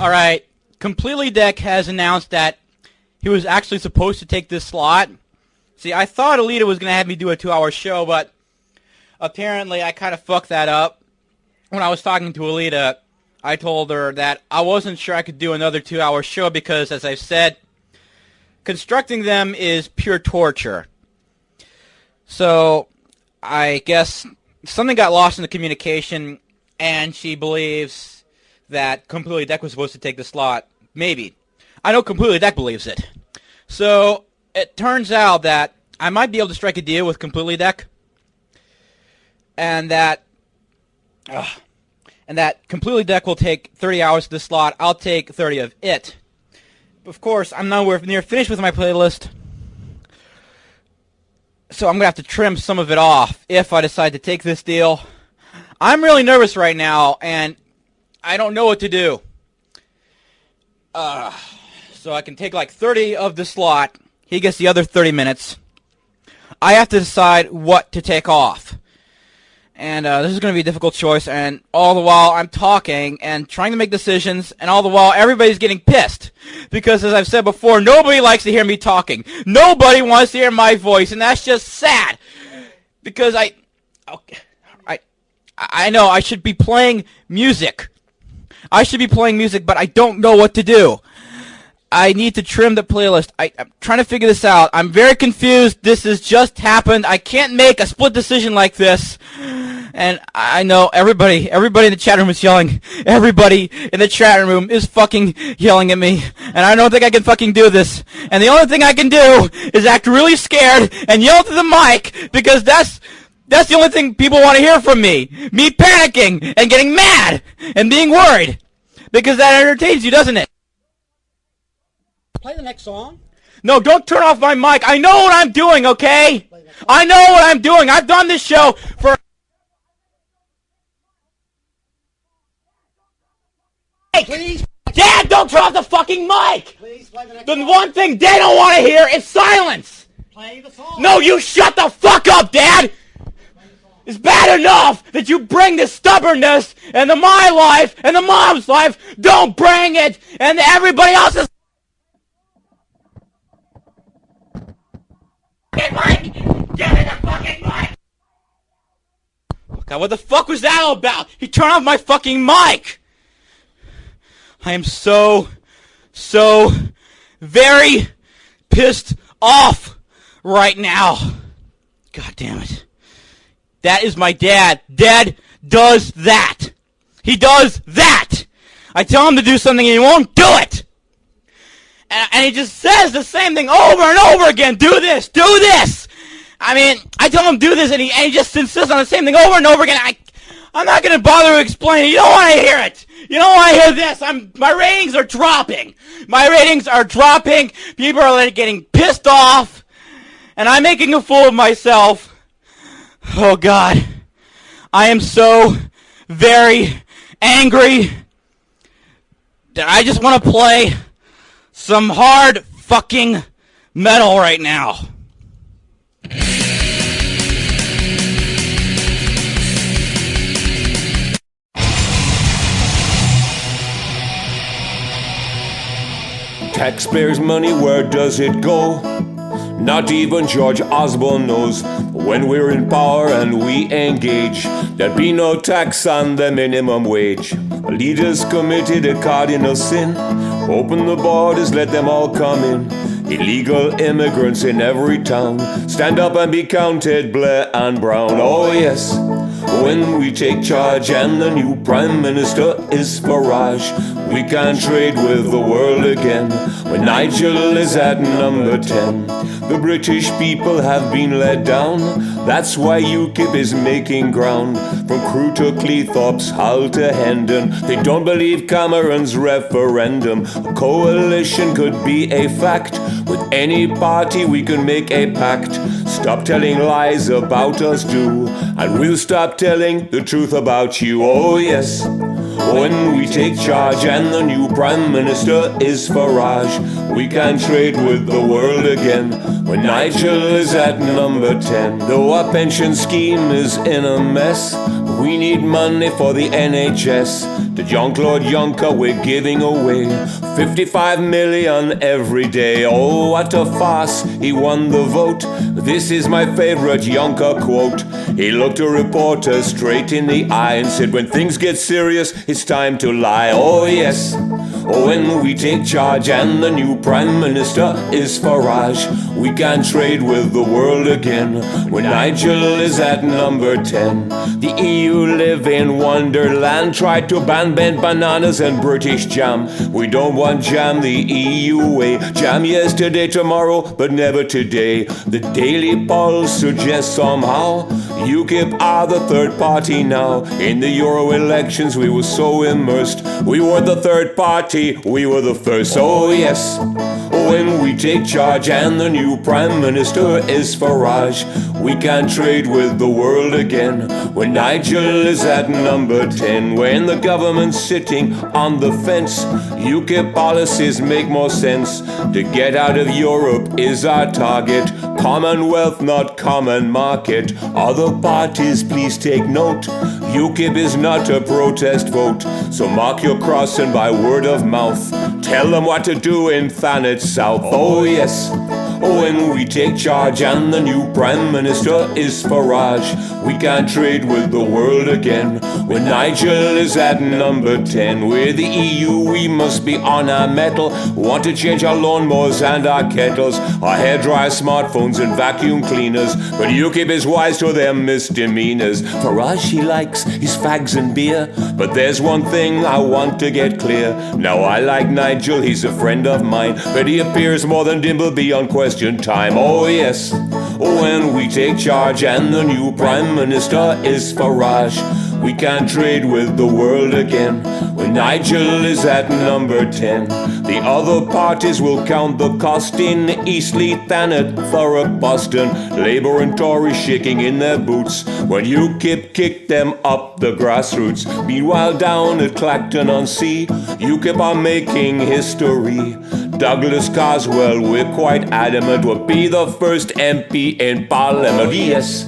Alright, Completely Deck has announced that he was actually supposed to take this slot. See, I thought Alita was going to have me do a 2-hour show, but apparently I kind of fucked that up. When I was talking to Alita, I told her that I wasn't sure I could do another 2-hour show because, as I've said, constructing them is pure torture. So, I guess something got lost in the communication, and she believes that Completely Deck was supposed to take the slot. Maybe. I know Completely Deck believes it. So, it turns out that I might be able to strike a deal with Completely Deck, and that Completely Deck will take 30 hours of the slot. I'll take 30 of it. Of course, I'm nowhere near finished with my playlist, so I'm going to have to trim some of it off if I decide to take this deal. I'm really nervous right now, and I don't know what to do. So I can take like 30 of the slot. He gets the other 30 minutes. I have to decide what to take off. And this is going to be a difficult choice, and all the while I'm talking and trying to make decisions, and all the while everybody's getting pissed. Because, as I've said before, nobody likes to hear me talking. Nobody wants to hear my voice, and that's just sad. Because I know I should be playing music. I should be playing music, but I don't know what to do. I need to trim the playlist. I'm trying to figure this out. I'm very confused. This has just happened. I can't make a split decision like this. And I know everybody in the chat room is yelling. Everybody in the chat room is fucking yelling at me. And I don't think I can fucking do this. And the only thing I can do is act really scared and yell to the mic, because that's the only thing people want to hear from me. Me panicking and getting mad and being worried. Because that entertains you, doesn't it? Play the next song. No, don't turn off my mic. I know what I'm doing, okay? I know what I'm doing. I've done this show for... Please. Dad, don't turn off the fucking mic! Please play the next The song. one thing they don't want to hear is silence! Play the song. No, you shut the fuck up, Dad! It's bad enough that you bring this stubbornness into my life and the mom's life. Don't bring it into everybody else's... Mic! Give me the fucking mic! God, what the fuck was that all about? He turned off my fucking mic! I am so very pissed off right now. God damn it. That is my dad. Dad does that. He does that. I tell him to do something and he won't do it. And he just says the same thing over and over again. Do this. Do this. I mean, I tell him do this and he just insists on the same thing over and over again. I'm not going to bother to explain it. You don't want to hear it. You don't want to hear this. My ratings are dropping. My ratings are dropping. People are like getting pissed off. And I'm making a fool of myself. Oh, God. I am so very angry that I just want to play some hard fucking metal right now. Taxpayers' money, where does it go? Not even George Osborne knows. When we're in power and we engage, there'd be no tax on the minimum wage. Leaders committed a cardinal sin. Open the borders, let them all come in. Illegal immigrants in every town. Stand up and be counted, Blair and Brown. Oh yes, when we take charge and the new Prime Minister is Farage, we can trade with the world again. When Nigel is at number 10, the British people have been let down. That's why UKIP is making ground. From Crewe to Cleethorpes, Hull to Hendon, they don't believe Cameron's referendum. A coalition could be a fact. With any party we can make a pact. Stop telling lies about us, do, and we'll stop telling the truth about you. Oh yes, when we take charge and the new Prime Minister is Farage, we can trade with the world again. when Nigel is at number 10. Though our pension scheme is in a mess, we need money for the NHS. To Jean-Claude Juncker we're giving away 55 million every day. Oh, what a farce, he won the vote. This is my favorite Juncker quote. He looked a reporter straight in the eye and said, when things get serious, it's time to lie. Oh yes, when we take charge and the new Prime Minister is Farage, we can trade with the world again when Nigel is at number 10. The EU live in Wonderland, tried to ban bent bananas and British jam. We don't want jam the EU way. Jam yesterday, tomorrow, but never today. The Daily Pulse suggests somehow UKIP are the third party now. In the Euro elections we were so immersed. We were the third party, we were the first. Oh yes, when we take charge and the new Prime Minister is Farage, we can trade with the world again when Nigel is at number 10. When the government's sitting on the fence, UKIP policies make more sense. To get out of Europe is our target. Commonwealth, not common market. Other parties, please take note. UKIP is not a protest vote. So mark your crossing by word of mouth. Tell them what to do in Thanet South. Oh yes, when we take charge and the new Prime Minister is Farage, we can trade with the world again when Nigel is at number 10. With the EU we must be on our mettle. Want to change our lawnmowers and our kettles, our hairdryers, smartphones and vacuum cleaners, but UKIP is wise to their misdemeanors. Farage he likes his fags and beer, but there's one thing I want to get clear. Now I like Nigel, he's a friend of mine, but he appears more than Dimbleby on Question Time. Oh yes, when we take charge and the new Prime Minister is Farage, we can trade with the world again when Nigel is at number 10. The other parties will count the cost in Eastleigh, Thanet, Thurrock, Boston. Labour and Tory shaking in their boots when UKIP kick them up the grassroots. Meanwhile down at Clacton-on-Sea, UKIP are making history. Douglas Carswell, we're quite adamant, will be the first MP in Parliament. Yes,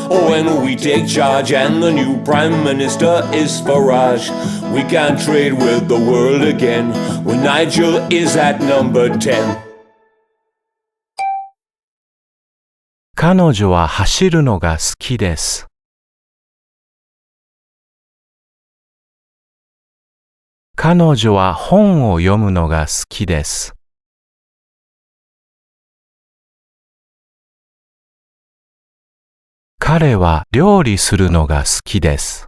when we take charge and the new Prime Minister is Farage, we can trade with the world again when Nigel is at number 10. 彼女は走るのが好きです。彼女は本を読むのが好きです。彼は料理するのが好きです。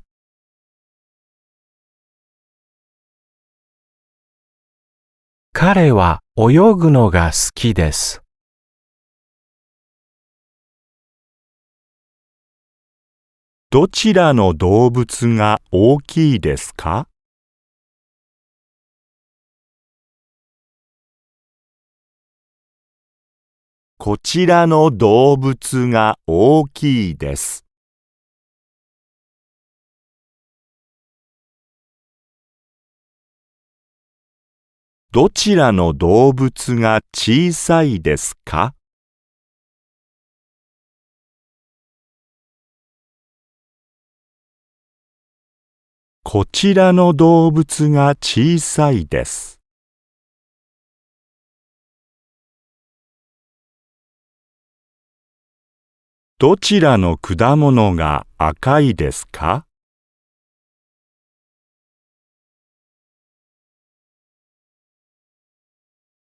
彼は泳ぐのが好きです。どちらの動物が大きいですか？こちらの動物が大きいです。どちらの動物が小さいですか？こちらの動物が小さいです。どちらの果物が赤いですか？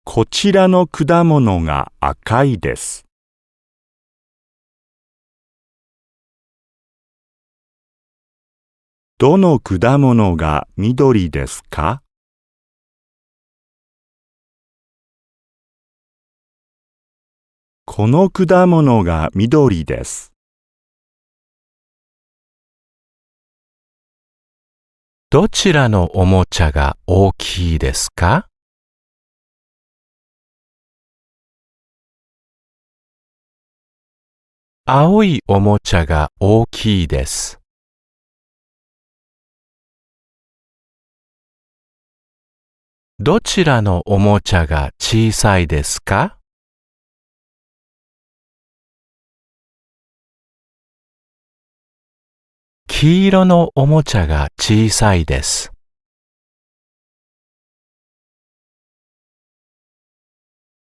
こちらの果物が赤いです。どの果物が緑ですか？この果物が緑です。どちらのおもちゃが大きいですか？青いおもちゃが大きいです。どちらのおもちゃが小さいですか？黄色のおもちゃが小さいです。